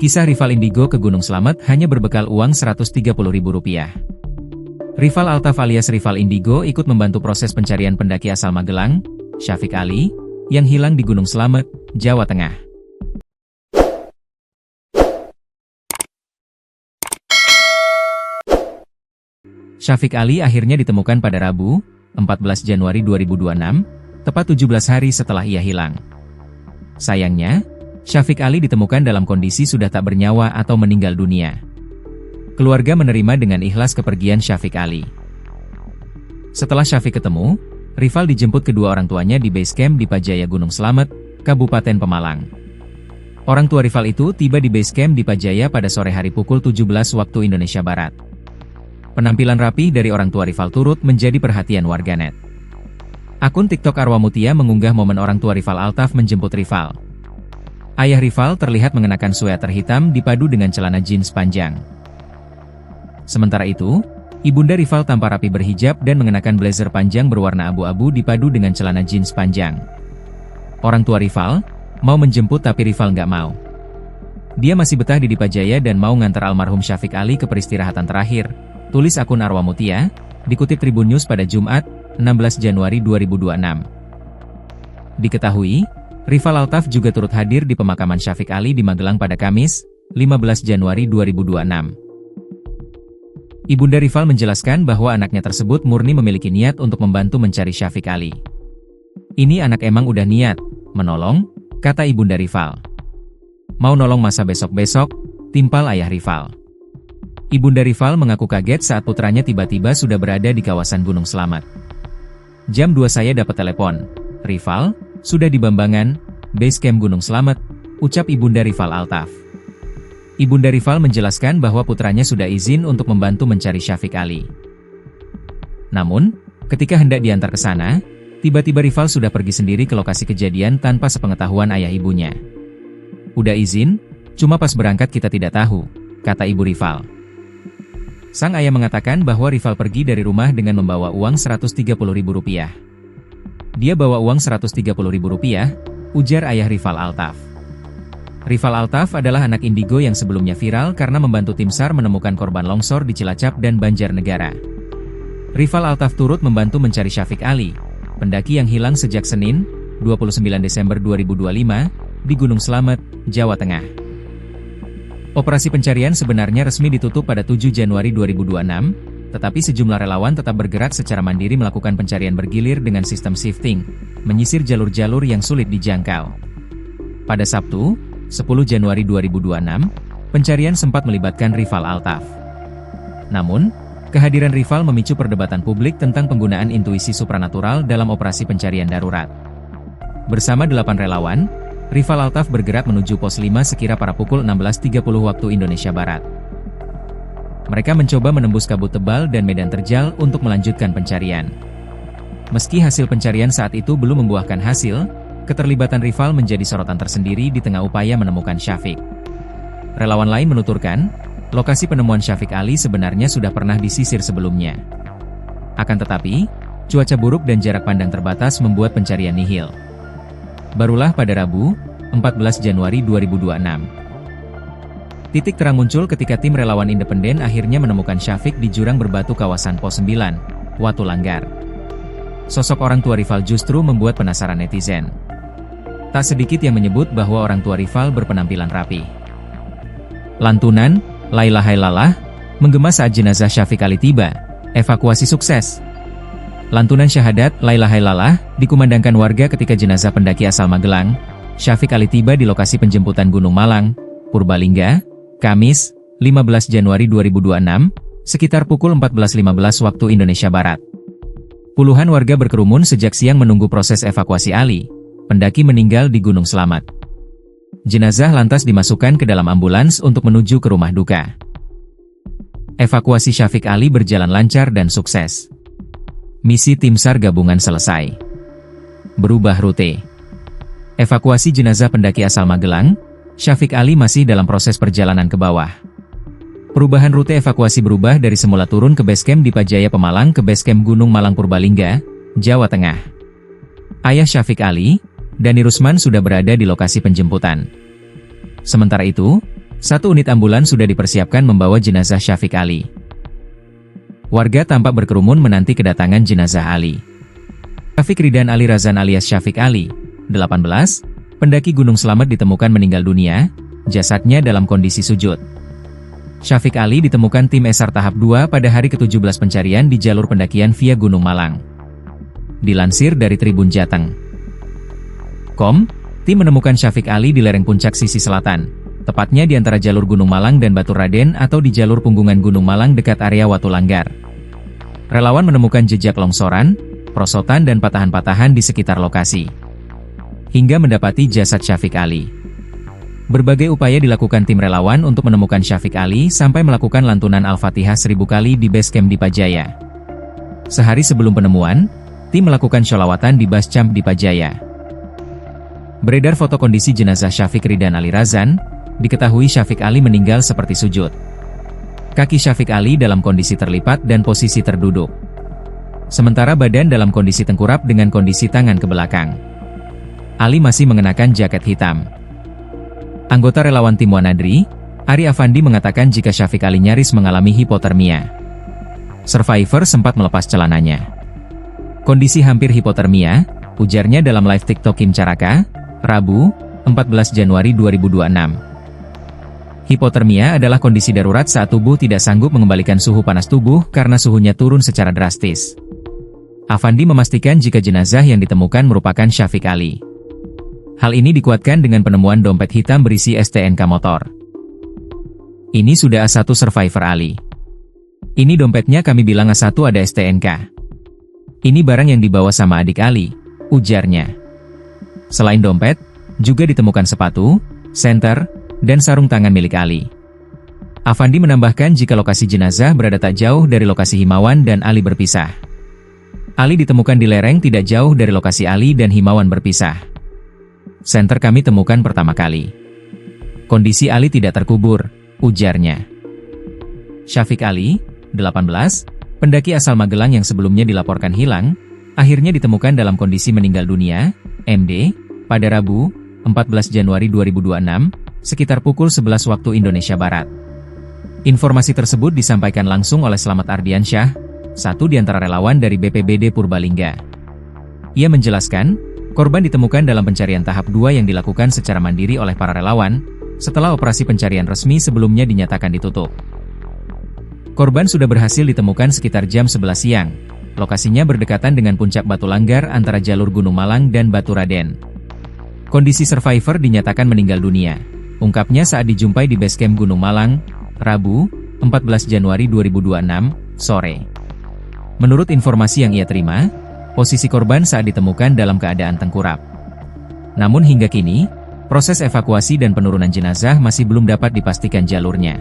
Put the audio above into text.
Kisah rival Indigo ke Gunung Slamet hanya berbekal uang Rp130.000. Rival Altaf alias rival Indigo ikut membantu proses pencarian pendaki asal Magelang, Syafiq Ali, yang hilang di Gunung Slamet, Jawa Tengah. Syafiq Ali akhirnya ditemukan pada Rabu, 14 Januari 2026, tepat 17 hari setelah ia hilang. Sayangnya, Syafiq Ali ditemukan dalam kondisi sudah tak bernyawa atau meninggal dunia. Keluarga menerima dengan ikhlas kepergian Syafiq Ali. Setelah Syafiq ketemu, rival dijemput kedua orang tuanya di base camp di Pajaya Gunung Slamet, Kabupaten Pemalang. Orang tua rival itu tiba di base camp di Pajaya pada sore hari pukul 17 waktu Indonesia Barat. Penampilan rapih dari orang tua rival turut menjadi perhatian warganet. Akun TikTok Arwa Mutia mengunggah momen orang tua rival Altaf menjemput rival. Ayah rival terlihat mengenakan sweater hitam dipadu dengan celana jeans panjang. Sementara itu, ibunda rival tampak rapi berhijab dan mengenakan blazer panjang berwarna abu-abu dipadu dengan celana jeans panjang. Orang tua rival mau menjemput tapi rival nggak mau. Dia masih betah di Dipajaya dan mau ngantar almarhum Syafiq Ali ke peristirahatan terakhir, tulis akun Arwa Mutia, dikutip Tribun News pada Jumat, 16 Januari 2026. Diketahui, rival Altaf juga turut hadir di pemakaman Syafiq Ali di Magelang pada Kamis, 15 Januari 2026. Ibunda rival menjelaskan bahwa anaknya tersebut murni memiliki niat untuk membantu mencari Syafiq Ali. Ini anak emang udah niat, menolong, kata ibunda rival. Mau nolong masa besok-besok, timpal ayah rival. Ibunda rival mengaku kaget saat putranya tiba-tiba sudah berada di kawasan Gunung Slamet. Jam 2 saya dapat telepon. Rival, sudah di Bambangan, base camp Gunung Slamet, ucap ibunda rival Altaf. Ibunda rival menjelaskan bahwa putranya sudah izin untuk membantu mencari Syafiq Ali. Namun, ketika hendak diantar ke sana, tiba-tiba rival sudah pergi sendiri ke lokasi kejadian tanpa sepengetahuan ayah ibunya. Udah izin, cuma pas berangkat kita tidak tahu, kata ibu rival. Sang ayah mengatakan bahwa rival pergi dari rumah dengan membawa uang Rp130.000. Dia bawa uang Rp130.000, ujar ayah rival Altaf. Rival Altaf adalah anak Indigo yang sebelumnya viral karena membantu tim SAR menemukan korban longsor di Cilacap dan Banjarnegara. Rival Altaf turut membantu mencari Syafiq Ali, pendaki yang hilang sejak Senin, 29 Desember 2025, di Gunung Slamet, Jawa Tengah. Operasi pencarian sebenarnya resmi ditutup pada 7 Januari 2026, tetapi sejumlah relawan tetap bergerak secara mandiri melakukan pencarian bergilir dengan sistem shifting, menyisir jalur-jalur yang sulit dijangkau. Pada Sabtu, 10 Januari 2026, pencarian sempat melibatkan rival Altaf. Namun, kehadiran rival memicu perdebatan publik tentang penggunaan intuisi supranatural dalam operasi pencarian darurat. Bersama 8 relawan, rival Altaf bergerak menuju pos 5 sekira pada pukul 16.30 waktu Indonesia Barat. Mereka mencoba menembus kabut tebal dan medan terjal untuk melanjutkan pencarian. Meski hasil pencarian saat itu belum membuahkan hasil, keterlibatan rival menjadi sorotan tersendiri di tengah upaya menemukan Syafiq. Relawan lain menuturkan, lokasi penemuan Syafiq Ali sebenarnya sudah pernah disisir sebelumnya. Akan tetapi, cuaca buruk dan jarak pandang terbatas membuat pencarian nihil. Barulah pada Rabu, 14 Januari 2026. Titik terang muncul ketika tim relawan independen akhirnya menemukan Syafiq di jurang berbatu kawasan Pos 9, Watu Langgar. Sosok orang tua rival justru membuat penasaran netizen. Tak sedikit yang menyebut bahwa orang tua rival berpenampilan rapi. Lantunan, La ilaha illallah, menggema saat jenazah Syafiq Ali tiba, evakuasi sukses. Lantunan syahadat, La ilaha illallah, dikumandangkan warga ketika jenazah pendaki asal Magelang, Syafiq Ali tiba di lokasi penjemputan Gunung Malang, Purbalingga, Kamis, 15 Januari 2026, sekitar pukul 14.15 waktu Indonesia Barat. Puluhan warga berkerumun sejak siang menunggu proses evakuasi Ali, pendaki meninggal di Gunung Slamet. Jenazah lantas dimasukkan ke dalam ambulans untuk menuju ke rumah duka. Evakuasi Syafiq Ali berjalan lancar dan sukses. Misi tim SAR gabungan selesai. Berubah rute. Evakuasi jenazah pendaki asal Magelang, Syafiq Ali masih dalam proses perjalanan ke bawah. Perubahan rute evakuasi berubah dari semula turun ke base camp di Pajaya Pemalang ke base camp Gunung Malang Purbalingga, Jawa Tengah. Ayah Syafiq Ali, Dani Rusman sudah berada di lokasi penjemputan. Sementara itu, Satu unit ambulans sudah dipersiapkan membawa jenazah Syafiq Ali. Warga tampak berkerumun menanti kedatangan jenazah Ali. Syafiq Ridhan Ali Razan alias Syafiq Ali, 18, pendaki Gunung Slamet ditemukan meninggal dunia, jasadnya dalam kondisi sujud. Syafiq Ali ditemukan tim SAR tahap 2 pada hari ke-17 pencarian di jalur pendakian via Gunung Malang. Dilansir dari Tribun Jateng. Tim menemukan Syafiq Ali di lereng puncak sisi selatan, tepatnya di antara jalur Gunung Malang dan Batu Raden atau di jalur punggungan Gunung Malang dekat area Watu Langgar. Relawan menemukan jejak longsoran, perosotan dan patahan-patahan di sekitar lokasi, hingga mendapati jasad Syafiq Ali. Berbagai upaya dilakukan tim relawan untuk menemukan Syafiq Ali sampai melakukan lantunan Al-Fatihah 1000 kali di base camp Dipa Jaya. Sehari sebelum penemuan, tim melakukan sholawatan di base camp Dipa Jaya. Beredar foto kondisi jenazah Syafiq Ridhan Ali Razan, diketahui Syafiq Ali meninggal seperti sujud. Kaki Syafiq Ali dalam kondisi terlipat dan posisi terduduk. Sementara badan dalam kondisi tengkurap dengan kondisi tangan ke belakang. Ali masih mengenakan jaket hitam. Anggota relawan tim Wanadri, Ari Afandi mengatakan jika Syafiq Ali nyaris mengalami hipotermia. Survivor sempat melepas celananya. Kondisi hampir hipotermia, ujarnya dalam live TikTok Kim Caraka, Rabu, 14 Januari 2026. Hipotermia adalah kondisi darurat saat tubuh tidak sanggup mengembalikan suhu panas tubuh karena suhunya turun secara drastis. Afandi memastikan jika jenazah yang ditemukan merupakan Syafiq Ali. Hal ini dikuatkan dengan penemuan dompet hitam berisi STNK motor. Ini sudah A1 survivor Ali. Ini dompetnya, kami bilang A1 ada STNK. Ini barang yang dibawa sama adik Ali, ujarnya. Selain dompet, juga ditemukan sepatu, senter, dan sarung tangan milik Ali. Afandi menambahkan jika lokasi jenazah berada tak jauh dari lokasi Himawan dan Ali berpisah. Ali ditemukan di lereng tidak jauh dari lokasi Ali dan Himawan berpisah. Senter kami temukan pertama kali. Kondisi Ali tidak terkubur, ujarnya. Syafiq Ali, 18, pendaki asal Magelang yang sebelumnya dilaporkan hilang, akhirnya ditemukan dalam kondisi meninggal dunia, MD, pada Rabu, 14 Januari 2026, sekitar pukul 11 waktu Indonesia Barat. Informasi tersebut disampaikan langsung oleh Slamet Ardiansyah, satu di antara relawan dari BPBD Purbalingga. Ia menjelaskan, korban ditemukan dalam pencarian tahap 2 yang dilakukan secara mandiri oleh para relawan, setelah operasi pencarian resmi sebelumnya dinyatakan ditutup. Korban sudah berhasil ditemukan sekitar jam 11 siang. Lokasinya berdekatan dengan puncak Batu Langgar antara jalur Gunung Malang dan Batu Raden. Kondisi survivor dinyatakan meninggal dunia, ungkapnya saat dijumpai di base camp Gunung Malang, Rabu, 14 Januari 2026, sore. Menurut informasi yang ia terima, posisi korban saat ditemukan dalam keadaan tengkurap. Namun hingga kini, proses evakuasi dan penurunan jenazah masih belum dapat dipastikan jalurnya.